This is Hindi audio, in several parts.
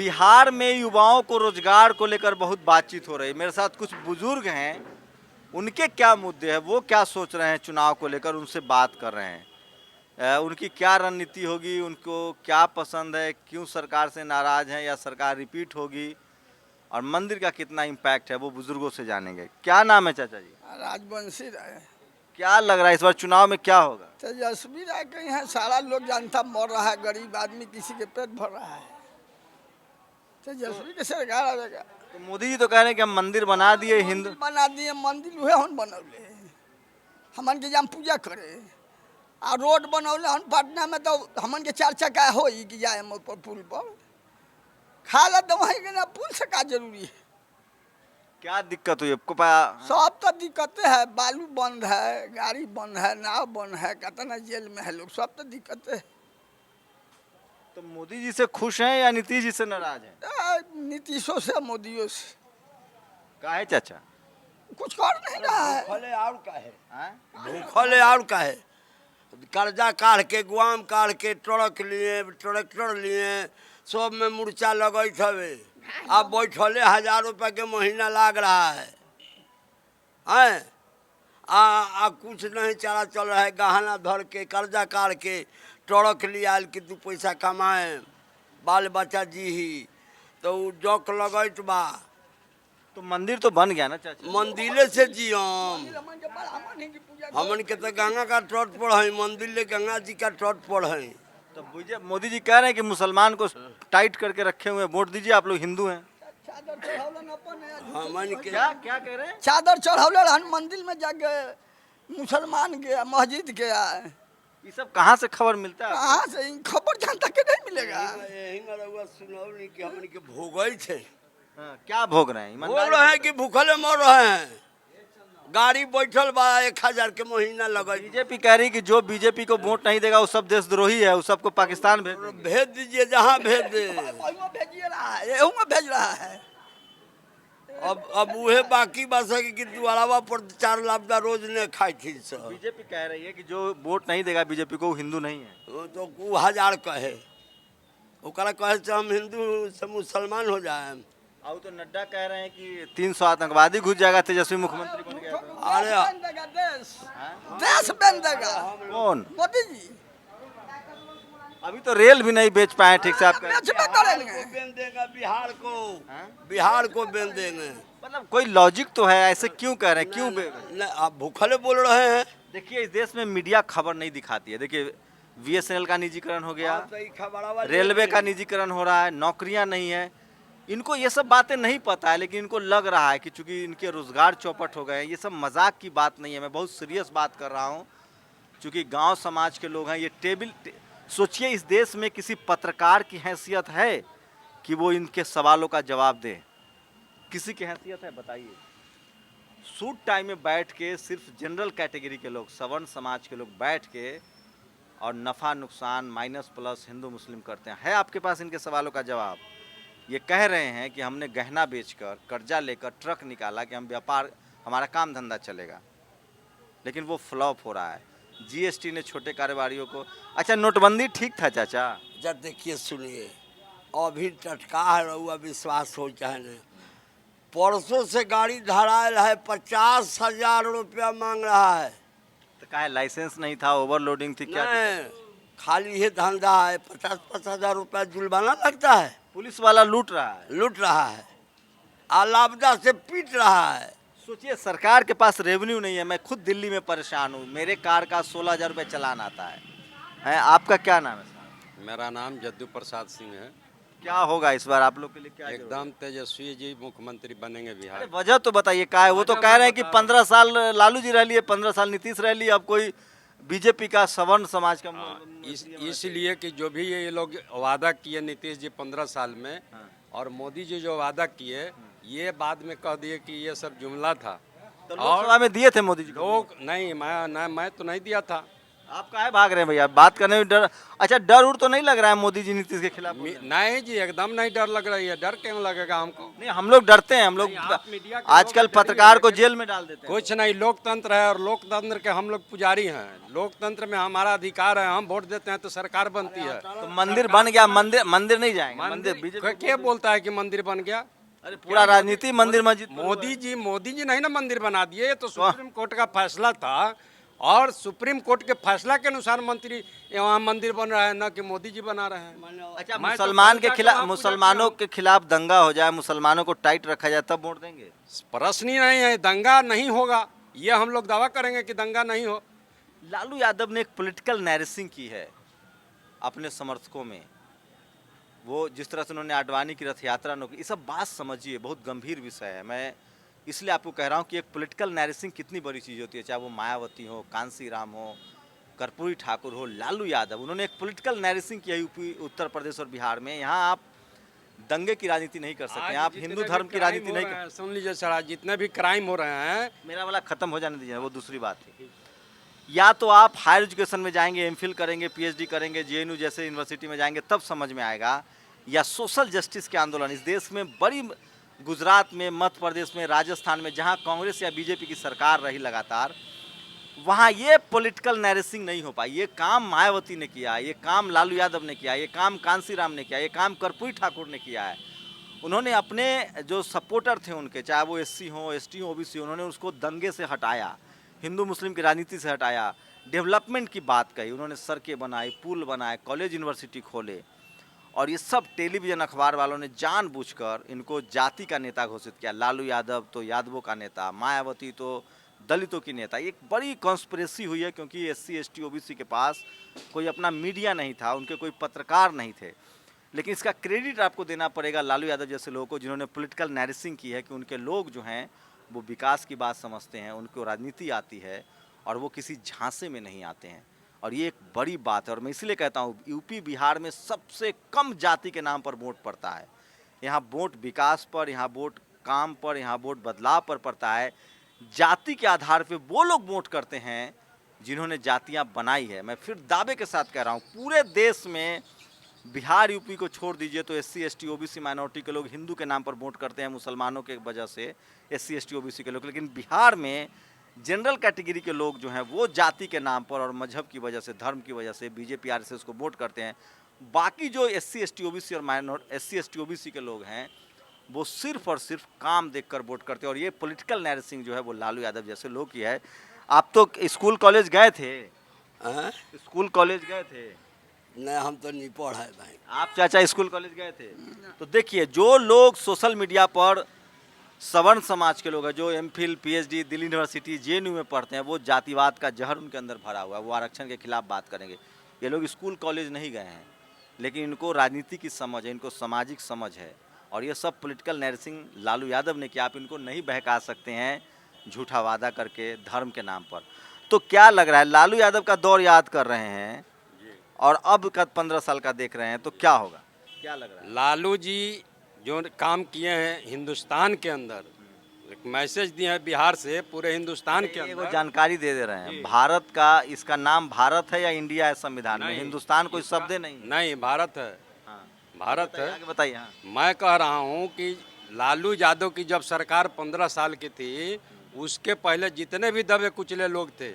बिहार में युवाओं को रोजगार को लेकर बहुत बातचीत हो रही है। मेरे साथ कुछ बुजुर्ग हैं, उनके क्या मुद्दे हैं, वो क्या सोच रहे हैं चुनाव को लेकर, उनसे बात कर रहे हैं। उनकी क्या रणनीति होगी, उनको क्या पसंद है, क्यों सरकार से नाराज हैं या सरकार रिपीट होगी, और मंदिर का कितना इम्पैक्ट है, वो बुजुर्गों से जानेंगे। क्या नाम है चाचा जी? राजवंशी राय। क्या लग रहा है इस बार चुनाव में क्या होगा? तेजस्वी राय कहीं है, सारा लोग जनता मर रहा है, गरीब आदमी किसी के पेट भर रहा है। तेजस्वी के सरकार आएगा। तो मोदी जी तो कह रहे हैं कि हम मंदिर बना दिए, हिंदू बना दिए मंदिर, उहे हम बनौले हमन के जाम पूजा करे। आ रोड बनौले हम पटना में, तो हमन के 4 चक्का हो कि जाए हम ऊपर पुल पर। खाला तो वहीं के ना, पुल से का जरूरी है। क्या दिक्कत हुई आपको? सब तो दिक्कतें है, बालू बंद है, गाड़ी बंद है, नाव बंद है, कितना जेल में है लोग, सब तो दिक्कतें है। तो मोदी जी से खुश हैं या नीतीश जी से नाराज हैं? नीतीशों से मोदियों से काहे चाचा? कुछ कर नहीं रहा है। भूखले और का है, हैं? भूखले और का है। कर्जा काढ़ के, गुआम काढ़ के, ट्रक लिए, ट्रैक्टर लिए, सब में मुर्चा लगत हवे। अब बैठले 1000 रुपया के महीना लाग रहा है। हैं? कुछ नहीं चला चल रहा है। गहना धर के, कर्जा काढ़ के, ट्रक लिया कि 2 पैसा कमाए, बाल बच्चा जी ही, तो जौक लगत बा। तो मंदिर तो बन गया ना चाचा? मंदिरे से जियम हमन के तो गंगा का तट पर है, मंदिर ले गंगा जी का तट पर है। तो मोदी जी कह रहे हैं कि मुसलमान को टाइट करके रखे हुए, वोट दीजिए, आप लोग हिंदू हैं। हमन के क्या क्या कह रहे हैं? चादर चढ़ौले रहन, मंदिर में जाके मुसलमान गया, मस्जिद गया। ये सब कहाँ से खबर मिलता है? कहाँ से इन खबर जनता के नहीं मिलेगा। यही सुनौली कि हमन के भोगई थे। हाँ, क्या भोग रहे हैं? बोल रहे हैं कि भूखले मर रहे हैं। गाड़ी बैठल बा 1000 के महीना लगई। बीजेपी कह रही कि जो बीजेपी को वोट नहीं देगा वो सब देशद्रोही है, वो सबको पाकिस्तान भेज देंगे। भेज दीजिए, जहाँ भेज दे। भेजिए रहा है, एहू में भेज रहा है। अब उहे बाकी बस है कि दुआरावा पर 4 लापदा रोज ने खाई थी सब। बीजेपी कह रही है कि जो वोट नहीं देगा बीजेपी को वो हिंदू नहीं है। तो 1000 कहे, ओकरा कहे से हम हिंदू से मुसलमान हो जाए। और तो नड्डा कह रहे हैं कि 300 आतंकवादी घुस जाएगा तेजस्वी मुख्यमंत्री बन गया तो। अरे बन देगा देश बन देगा। कौन? मोदी जी अभी तो रेल भी नहीं बेच पाए ठीक से, आप कह रहे हैं। बेचबे करेंगे। बेन देगा बिहार को, हाँ? बिहार को बेन देंगे। मतलब कोई लॉजिक तो है, ऐसे क्यों कह रहे हैं, क्यों नहीं, आप भूखले बोल रहे हैं। देखिए इस देश में मीडिया खबर नहीं दिखाती है। देखिए बीएसएनएल का निजीकरण हो गया, रेलवे का निजीकरण हो रहा है, नौकरियां नहीं है। इनको ये सब बातें नहीं पता है, लेकिन इनको लग रहा है कि चूंकि इनके रोजगार चौपट हो गए हैं। ये सब मजाक की बात नहीं है, मैं बहुत सीरियस बात कर रहा हूँ। चूंकि गांव समाज के लोग हैं, ये सोचिए इस देश में किसी पत्रकार की हैसियत है कि वो इनके सवालों का जवाब दे? किसी की हैसियत है बताइए? सूट टाइम में बैठ के सिर्फ जनरल कैटेगरी के लोग, सवर्ण समाज के लोग बैठ के और नफ़ा नुकसान, माइनस प्लस, हिंदू मुस्लिम करते हैं। है आपके पास इनके सवालों का जवाब? ये कह रहे हैं कि हमने गहना बेचकर, कर्जा लेकर ट्रक निकाला कि हम व्यापार, हमारा काम धंधा चलेगा, लेकिन वो फ्लॉप हो रहा है। जीएसटी ने छोटे कारोबारियों को। अच्छा, नोटबंदी ठीक था चाचा? जब देखिए सुनिए, अभी टटका है, रहुआ विश्वास हो चाहे नहीं। परसों से गाड़ी धरायल है, 50,000 रुपया मांग रहा है। तो काहे लाइसेंस नहीं था, ओवरलोडिंग थी, क्या? नहीं, खाली ये धंधा है। 50,000 रुपया जुर्माना लगता है। पुलिस वाला लूट रहा है, लूट रहा है, आलापदा से पीट रहा है। सोचिए सरकार के पास रेवेन्यू नहीं है। मैं खुद दिल्ली में परेशान हूँ, मेरे कार का 16,000 रुपये चालान आता है। आपका क्या नाम है सर? मेरा नाम जद्दू प्रसाद सिंह है। क्या होगा इस बार आप लोग के लिए? क्या एकदम तेजस्वी जी मुख्यमंत्री बनेंगे बिहार। अरे वजह तो बताइए क्या है? वो तो कह रहे हैं कि 15 साल लालू जी रह लिए, 15 साल नीतीश रह लिए, अब कोई बीजेपी का सवर्ण समाज का इसलिए कि जो भी ये लोग वादा किए नीतीश जी 15 साल में, और मोदी जी जो वादा किए, ये बाद में कह दिए कि ये सब जुमला था। तो लोकसभा में दिए थे मोदी जी को? लोग नहीं, मैं तो नहीं दिया था। आप काहे भाग रहे हैं भैया, बात करने में डर? अच्छा, डर उड़ तो नहीं लग रहा है मोदी जी नीतीश के खिलाफ बोलने में? नहीं जी, एकदम नहीं डर लग रही है। डर क्यों लगेगा हमको? नहीं, हम लोग डरते हैं, हम लोग नहीं, आप मीडिया के आजकल लोग डरिए, पत्रकार को लेकिन जेल में डाल देते हैं। कुछ नहीं, लोकतंत्र है और लोकतंत्र के हम लोग पुजारी हैं। लोकतंत्र में हमारा अधिकार है, हम वोट देते हैं तो सरकार बनती है। तो मंदिर बन गया, मंदिर नहीं जाएंगे? मंदिर बीजेपी क्या बोलता है कि मंदिर बन गया? अरे पूरा राजनीति मंदिर मस्जिद पर हुआ है। मोदी जी नहीं ना मंदिर बना दिए, ये तो सुप्रीम कोर्ट का फैसला था और सुप्रीम कोर्ट के फैसला के अनुसार मंत्री यहाँ मंदिर बन रहा है, ना कि मोदी जी बना रहे हैं। अच्छा, मैं तो मुसलमान के जनता खिलाफ, वहाँ पूजा मुसलमानों किया के खिलाफ दंगा हो जाए, मुसलमानों को टाइट रखा जाए, तब वोट देंगे? प्रश्न ही नहीं है, दंगा नहीं होगा, ये हम लोग दावा करेंगे कि दंगा नहीं हो। लालू यादव ने एक पॉलिटिकल नैरेसिंग की है अपने समर्थकों में। वो जिस तरह से उन्होंने आडवाणी की रथ यात्रा न की, ये सब बात समझिए, बहुत गंभीर विषय है। मैं इसलिए आपको कह रहा हूँ कि एक पॉलिटिकल नैरेसिंग कितनी बड़ी चीज़ होती है, चाहे वो मायावती हो, कांसी राम हो, कर्पूरी ठाकुर हो, लालू यादव, उन्होंने एक पॉलिटिकल नैरेसिंग किया यूपी, उत्तर प्रदेश और बिहार में। यहाँ आप दंगे की राजनीति नहीं कर सकते, आप हिंदू धर्म की राजनीति नहीं कर। सुन लीजिए सर, आज जितने भी क्राइम हो रहे हैं, मेरा वाला खत्म हो जाने दीजिए, वो दूसरी बात है। या तो आप हायर एजुकेशन में जाएंगे, एमफिल करेंगे, पीएचडी करेंगे, जेएनयू जैसे यूनिवर्सिटी में जाएंगे, तब समझ में आएगा। या सोशल जस्टिस के आंदोलन इस देश में बड़ी, गुजरात में, मध्य प्रदेश में, राजस्थान में, जहां कांग्रेस या बीजेपी की सरकार रही लगातार, वहां ये पॉलिटिकल नैरेसिंग नहीं हो पाई। ये काम मायावती ने किया, ये काम लालू यादव ने किया, ये काम कांसी राम ने किया, ये काम कर्पूरी ठाकुर ने किया है। उन्होंने अपने जो सपोर्टर थे उनके, चाहे वो एससी हो, एसटी हो, ओबीसी, उन्होंने उसको दंगे से हटाया, हिंदू मुस्लिम की राजनीति से हटाया, डेवलपमेंट की बात कही, उन्होंने सड़कें बनाई, पुल बनाए, कॉलेज यूनिवर्सिटी खोले। और ये सब टेलीविज़न अखबार वालों ने जानबूझकर इनको जाति का नेता घोषित किया। लालू यादव तो यादवों का नेता, मायावती तो दलितों की नेता। एक बड़ी कॉन्स्पिरेसी हुई है, क्योंकि एससी, एसटी, ओबीसी के पास कोई अपना मीडिया नहीं था, उनके कोई पत्रकार नहीं थे। लेकिन इसका क्रेडिट आपको देना पड़ेगा लालू यादव जैसे लोगों को, जिन्होंने पॉलिटिकल नैरेसिंग की है कि उनके लोग जो हैं वो विकास की बात समझते हैं, उनको राजनीति आती है और वो किसी झांसे में नहीं आते हैं। और ये एक बड़ी बात है। और मैं इसलिए कहता हूँ, यूपी बिहार में सबसे कम जाति के नाम पर वोट पड़ता है। यहाँ वोट विकास पर, यहाँ वोट काम पर, यहाँ वोट बदलाव पर पड़ता है। जाति के आधार पे वो लोग वोट करते हैं जिन्होंने जातियाँ बनाई है। मैं फिर दावे के साथ कह रहा हूँ, पूरे देश में बिहार यूपी को छोड़ दीजिए तो एससी, एसटी, ओबीसी माइनॉरिटी के लोग हिंदू के नाम पर वोट करते हैं, मुसलमानों के वजह से एससी, एसटी, ओबीसी के लोग। लेकिन बिहार में जनरल कैटेगरी के लोग जो हैं वो जाति के नाम पर और मजहब की वजह से, धर्म की वजह से बीजेपी आरएसएस को वोट करते हैं। बाकी जो एससी, एसटी, ओबीसी और एससी, एसटी, ओबीसी के लोग हैं वो सिर्फ और सिर्फ काम देखकर वोट करते हैं। और ये पॉलिटिकल नैरेसिंग जो है वो लालू यादव जैसे लोग की है। आप तो स्कूल कॉलेज गए थे? स्कूल कॉलेज गए थे? नहीं, हम तो नहीं पढ़ा है भाई। आप चाचा स्कूल कॉलेज गए थे? तो देखिए, जो लोग सोशल मीडिया पर सवर्ण समाज के लोग हैं, जो MPhil, PhD, Delhi university, JNU में पढ़ते हैं, वो जातिवाद का जहर उनके अंदर भरा हुआ है, वो आरक्षण के खिलाफ बात करेंगे। ये लोग स्कूल कॉलेज नहीं गए हैं, लेकिन इनको राजनीति की समझ है, इनको सामाजिक समझ है। और ये सब पॉलिटिकल नैरेसिंग लालू यादव ने किया। आप इनको नहीं बहका सकते हैं झूठा वादा करके धर्म के नाम पर। तो क्या लग रहा है, लालू यादव का दौर याद कर रहे हैं और अब का 15 साल का देख रहे हैं, तो क्या होगा, क्या लग रहा है? लालू जी जो काम किए हैं हिंदुस्तान के अंदर, एक मैसेज दिए हैं बिहार से पूरे हिंदुस्तान के वो अंदर। जानकारी दे रहे हैं, भारत का, इसका नाम भारत है या इंडिया है संविधान में? नहीं, हिंदुस्तान कोई शब्द नहीं। नहीं, भारत है, हाँ, भारत है। आगे बताइए। हाँ, मैं कह रहा हूँ कि लालू यादव की जब सरकार 15 साल की थी, उसके पहले जितने भी दबे कुचले लोग थे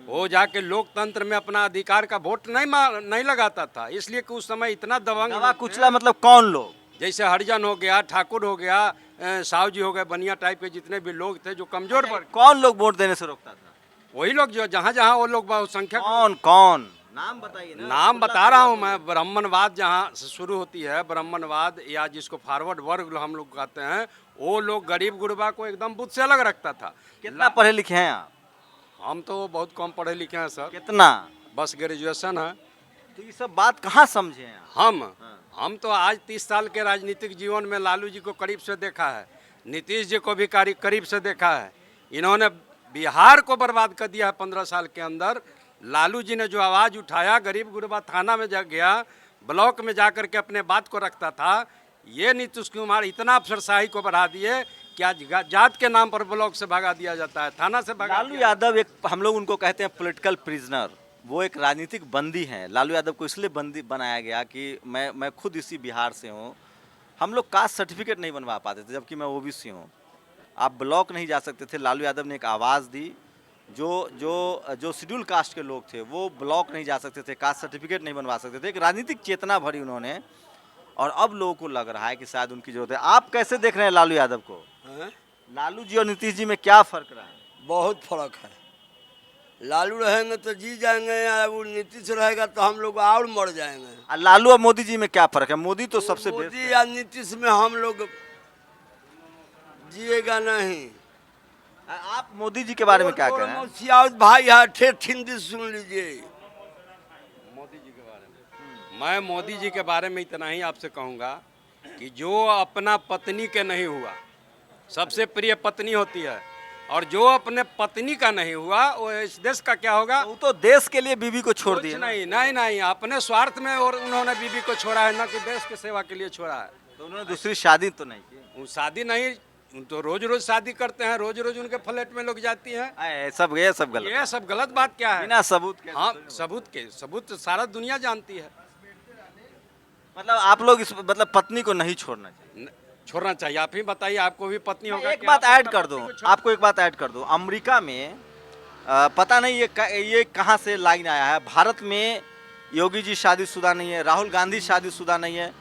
वो जाके लोकतंत्र में अपना अधिकार का वोट नहीं लगाता था, इसलिए कि उस समय इतना दबंग दवा कुचला मतलब कौन लोग? जैसे हरिजन हो गया, ठाकुर हो गया, साहू जी हो गए, बनिया टाइप के जितने भी लोग थे जो कमजोर वर्ग, कौन लोग वोट देने से रोकता था? वही लोग जो जहाँ जहाँ वो लोग बहुसंख्यक। कौन कौन? नाम बताइए ना। नाम बता रहा हूँ मैं। ब्राह्मणवाद जहाँ से शुरू होती है, ब्राह्मणवाद या जिसको फॉरवर्ड वर्ग हम लोग कहते हैं, वो लोग गरीब गुरबा को एकदम बुद्ध से अलग रखता था। कितना पढ़े लिखे हैं आप? हम तो बहुत कम पढ़े लिखे हैं सर, कितना? बस ग्रेजुएशन है। तो ये सब बात कहाँ समझे हैं आप? हम तो आज 30 साल के राजनीतिक जीवन में लालू जी को करीब से देखा है, नीतीश जी को भी करीब से देखा है। इन्होंने बिहार को बर्बाद कर दिया है 15 साल के अंदर। लालू जी ने जो आवाज़ उठाया, गरीब गुरबा थाना में जा गया, ब्लॉक में जा कर के अपने बात को रखता था। ये नीतीश कुमार इतना अफसरशाही को बढ़ा दिए कि आज जात के नाम पर ब्लॉक से भगा दिया जाता है, थाना से भगा। लालू यादव एक, हम लोग उनको कहते हैं पॉलिटिकल प्रिजनर। वो एक राजनीतिक बंदी हैं। लालू यादव को इसलिए बंदी बनाया गया कि मैं खुद इसी बिहार से हूँ। हम लोग कास्ट सर्टिफिकेट नहीं बनवा पाते थे, जबकि मैं ओबीसी हूँ। आप ब्लॉक नहीं जा सकते थे। लालू यादव ने एक आवाज़ दी। जो जो जो शेड्यूल कास्ट के लोग थे वो ब्लॉक नहीं जा सकते थे, कास्ट सर्टिफिकेट नहीं बनवा सकते थे। एक राजनीतिक चेतना भरी उन्होंने, और अब लोगों को लग रहा है कि शायद उनकी जरूरत है। आप कैसे देख रहे हैं लालू यादव को? हैं? लालू जी और नीतीश जी में क्या फर्क रहा है? बहुत फर्क है। लालू रहेंगे तो जी जाएंगे, या वो नीतीश रहेगा तो हम लोग और मर जाएंगे। और लालू और मोदी जी में क्या फर्क है? मोदी तो सबसे बेस्ट मोदी है। या नीतीश में हम लोग जिएगा नहीं। आप मोदी जी के बारे में क्या कह रहे हैं? सियाउत भाई है, ठेठ हिंदी सुन लीजिए। मोदी जी के बारे में मैं मोदी जी के बारे में इतना ही आपसे कहूँगा कि जो अपना पत्नी के नहीं हुआ, सबसे प्रिय पत्नी होती है, और जो अपने पत्नी का नहीं हुआ वो इस देश का क्या होगा? वो तो देश के लिए बीवी को छोड़ कुछ दिए। नहीं, नहीं नहीं, अपने स्वार्थ में और उन्होंने बीवी को छोड़ा है, ना कि देश की सेवा के लिए छोड़ा है। तो उन्होंने दूसरी शादी तो नहीं की। वो शादी नहीं, तो रोज रोज शादी करते हैं, रोज रोज उनके फ्लैट में लोग जाती हैं। ये सब गलत। ये सब गलत बात क्या है? बिना सबूत के। हाँ, सबूत तो सारा दुनिया जानती है। मतलब आप लोग इस मतलब पत्नी को नहीं छोड़ना चाहिए। छोड़ना चाहिए। आप ही बताइए, आपको भी पत्नी होगा? एक कि बात आप ऐड अपना कर दूं, पत्नी को छोड़- आपको एक बात ऐड कर दूं। अमेरिका में पता नहीं ये कहाँ से लाइन आया है। भारत में योगी जी शादीशुदा नहीं है, राहुल गांधी शादीशुदा नहीं है,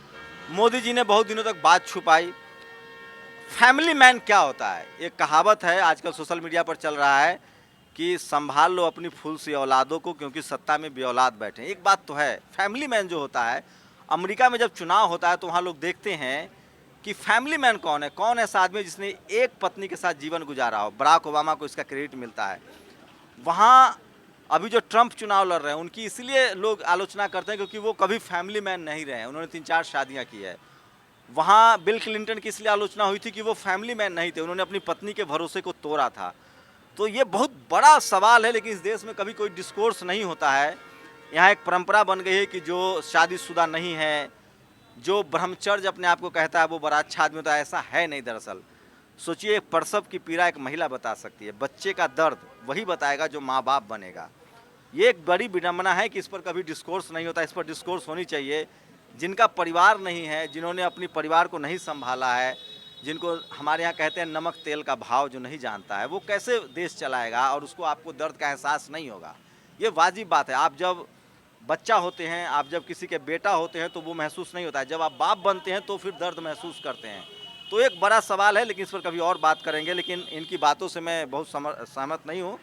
मोदी जी ने बहुत दिनों तक बात छुपाई। फैमिली मैन क्या होता है? एक कहावत है आजकल सोशल मीडिया पर चल रहा है कि संभाल लो अपनी फूल सी औलादों को, क्योंकि सत्ता में बेऔलाद बैठे। एक बात तो है, फैमिली मैन जो होता है, अमेरिका में जब चुनाव होता है तो वहाँ लोग देखते हैं कि फैमिली मैन कौन है, कौन ऐसा आदमी जिसने एक पत्नी के साथ जीवन गुजारा हो। बराक ओबामा को इसका क्रेडिट मिलता है। वहाँ अभी जो ट्रंप चुनाव लड़ रहे हैं उनकी इसलिए लोग आलोचना करते हैं क्योंकि वो कभी फैमिली मैन नहीं रहे हैं, उन्होंने 3-4 शादियाँ की है। वहाँ बिल क्लिंटन की इसलिए आलोचना हुई थी कि वो फैमिली मैन नहीं थे, उन्होंने अपनी पत्नी के भरोसे को तोड़ा था। तो ये बहुत बड़ा सवाल है, लेकिन इस देश में कभी कोई डिस्कोर्स नहीं होता है। यहाँ एक परंपरा बन गई है कि जो शादीशुदा नहीं है, जो ब्रह्मचर्य अपने आप को कहता है, वो बड़ा अच्छा आदमी होता है। ऐसा है नहीं दरअसल। सोचिए, प्रसव की पीड़ा एक महिला बता सकती है, बच्चे का दर्द वही बताएगा जो माँ बाप बनेगा। ये एक बड़ी विडंबना है कि इस पर कभी डिस्कोर्स नहीं होता। इस पर डिस्कोर्स होनी चाहिए। जिनका परिवार नहीं है, जिन्होंने अपने परिवार को नहीं संभाला है, जिनको हमारे यहाँ कहते हैं नमक तेल का भाव जो नहीं जानता है, वो कैसे देश चलाएगा? और उसको आपको दर्द का एहसास नहीं होगा। ये वाजिब बात है। आप जब बच्चा होते हैं, आप जब किसी के बेटा होते हैं तो वो महसूस नहीं होता है। जब आप बाप बनते हैं तो फिर दर्द महसूस करते हैं। तो एक बड़ा सवाल है, लेकिन इस पर कभी और बात करेंगे। लेकिन इनकी बातों से मैं बहुत सहमत नहीं हूँ।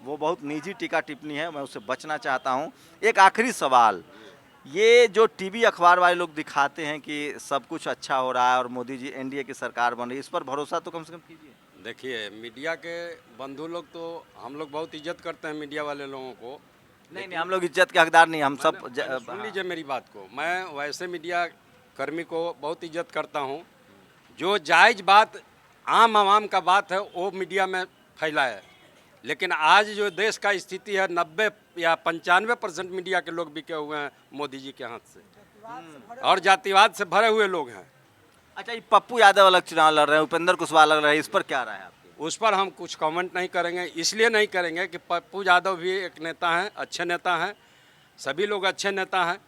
वो बहुत निजी टीका टिप्पणी है, मैं उससे बचना चाहता हूँ। एक आखिरी सवाल, ये जो टीवी अखबार वाले लोग दिखाते हैं कि सब कुछ अच्छा हो रहा है और मोदी जी एनडीए की सरकार बन रही है, इस पर भरोसा तो कम से कम कीजिए। देखिए, मीडिया के बंधु लोग तो हम लोग बहुत इज्जत करते हैं मीडिया वाले लोगों को। नहीं, हम लोग इज्जत के हकदार नहीं, हम सब पहले सुन लीजिए मेरी बात को। मैं वैसे मीडिया कर्मी को बहुत इज्जत करता हूँ। जो जायज़ बात आम आवाम का बात है वो मीडिया में फैलाए। लेकिन आज जो देश का स्थिति है, 90 या 95% मीडिया के लोग बिके हुए हैं मोदी जी के हाथ से, और जातिवाद से भरे हुए लोग हैं। अच्छा, ये पप्पू यादव अलग चुनाव लड़ रहे हैं, उपेंद्र कुशवाहा लड़ रहे हैं, इस पर क्या राय है आपकी? उस पर हम कुछ कमेंट नहीं करेंगे। इसलिए नहीं करेंगे कि पप्पू यादव भी एक नेता हैं, अच्छे नेता हैं, सभी लोग अच्छे नेता हैं।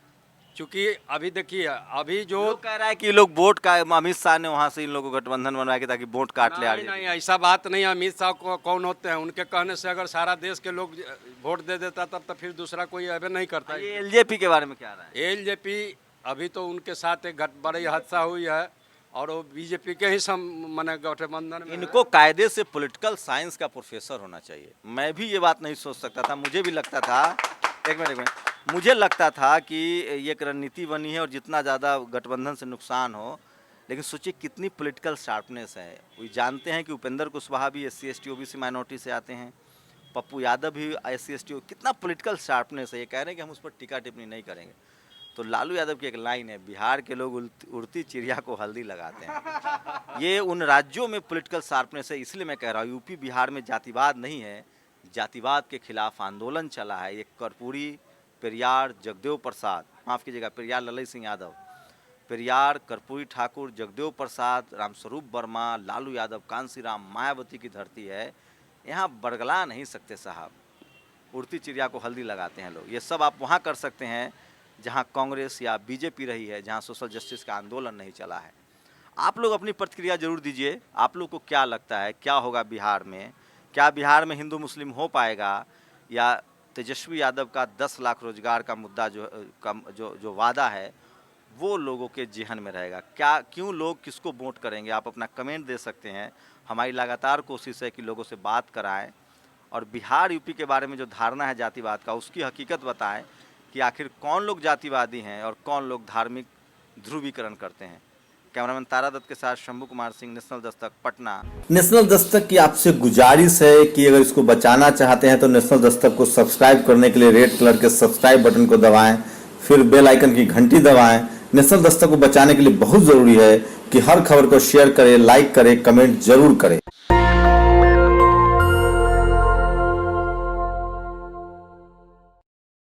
क्योंकि अभी देखिए, अभी जो लोग कह रहा है कि ये लोग वोट का, अमित शाह ने वहाँ से इन लोगों को गठबंधन बनवाया ताकि वोट काट ले नहीं, आरजेडी। नहीं, ऐसा बात नहीं है। अमित शाह को कौन होते हैं? उनके कहने से अगर सारा देश के लोग वोट दे देता तब तो फिर दूसरा कोई अबे नहीं करता। ये एलजेपी के बारे में क्या राय है? एलजेपी अभी तो उनके साथ एक बड़ी हादसा हुई है और वो बीजेपी के ही माने गठबंधन में इनको कायदे से पॉलिटिकल साइंस का प्रोफेसर होना चाहिए। मैं भी ये बात नहीं सोच सकता था, मुझे भी लगता था, एक मिनट, मुझे लगता था कि ये एक रणनीति बनी है और जितना ज़्यादा गठबंधन से नुकसान हो। लेकिन सोचिए कितनी पॉलिटिकल शार्पनेस है। वो जानते हैं कि उपेंद्र कुशवाहा भी SC ST OBC माइनॉरिटी से आते हैं, पप्पू यादव भी SC ST, कितना पॉलिटिकल शार्पनेस है। ये कह रहे हैं कि हम उस पर टीका टिप्पणी नहीं करेंगे। तो लालू यादव की एक लाइन है, बिहार के लोग उड़ती चिड़िया को हल्दी लगाते हैं। ये उन राज्यों में पॉलिटिकल शार्पनेस है, इसलिए मैं कह रहा हूँ यूपी बिहार में जातिवाद नहीं है, जातिवाद के खिलाफ आंदोलन चला है। ये कर्पूरी, पेरियार, जगदेव प्रसाद, माफ़ कीजिएगा, पेरियार ललई सिंह यादव, पेरियार, कर्पूरी ठाकुर, जगदेव प्रसाद, रामस्वरूप वर्मा, लालू यादव, कांसीराम, मायावती की धरती है। यहाँ बरगला नहीं सकते साहब। उड़ती चिड़िया को हल्दी लगाते हैं लोग। ये सब आप वहाँ कर सकते हैं जहाँ कांग्रेस या बीजेपी रही है, जहाँ सोशल जस्टिस का आंदोलन नहीं चला है। आप लोग अपनी प्रतिक्रिया जरूर दीजिए। आप लोग को क्या लगता है, क्या होगा बिहार में? क्या बिहार में हिंदू मुस्लिम हो पाएगा, या तेजस्वी यादव का 10 लाख रोजगार का मुद्दा जो वादा है वो लोगों के जेहन में रहेगा? क्यों लोग किसको वोट करेंगे? आप अपना कमेंट दे सकते हैं। हमारी लगातार कोशिश है कि लोगों से बात कराएं और बिहार यूपी के बारे में जो धारणा है जातिवाद का, उसकी हकीकत बताएं कि आखिर कौन लोग जातिवादी हैं और कौन लोग धार्मिक ध्रुवीकरण करते हैं। कैमरामैन तारा दत्त के साथ शंभू कुमार सिंह, नेशनल दस्तक, पटना। नेशनल दस्तक की आपसे गुजारिश है कि अगर इसको बचाना चाहते हैं तो नेशनल दस्तक को सब्सक्राइब करने के लिए रेड कलर के सब्सक्राइब बटन को दबाएं, फिर बेल आइकन की घंटी दबाएं। नेशनल दस्तक को बचाने के लिए बहुत जरूरी है कि हर खबर को शेयर करें, लाइक करें, कमेंट जरूर करें।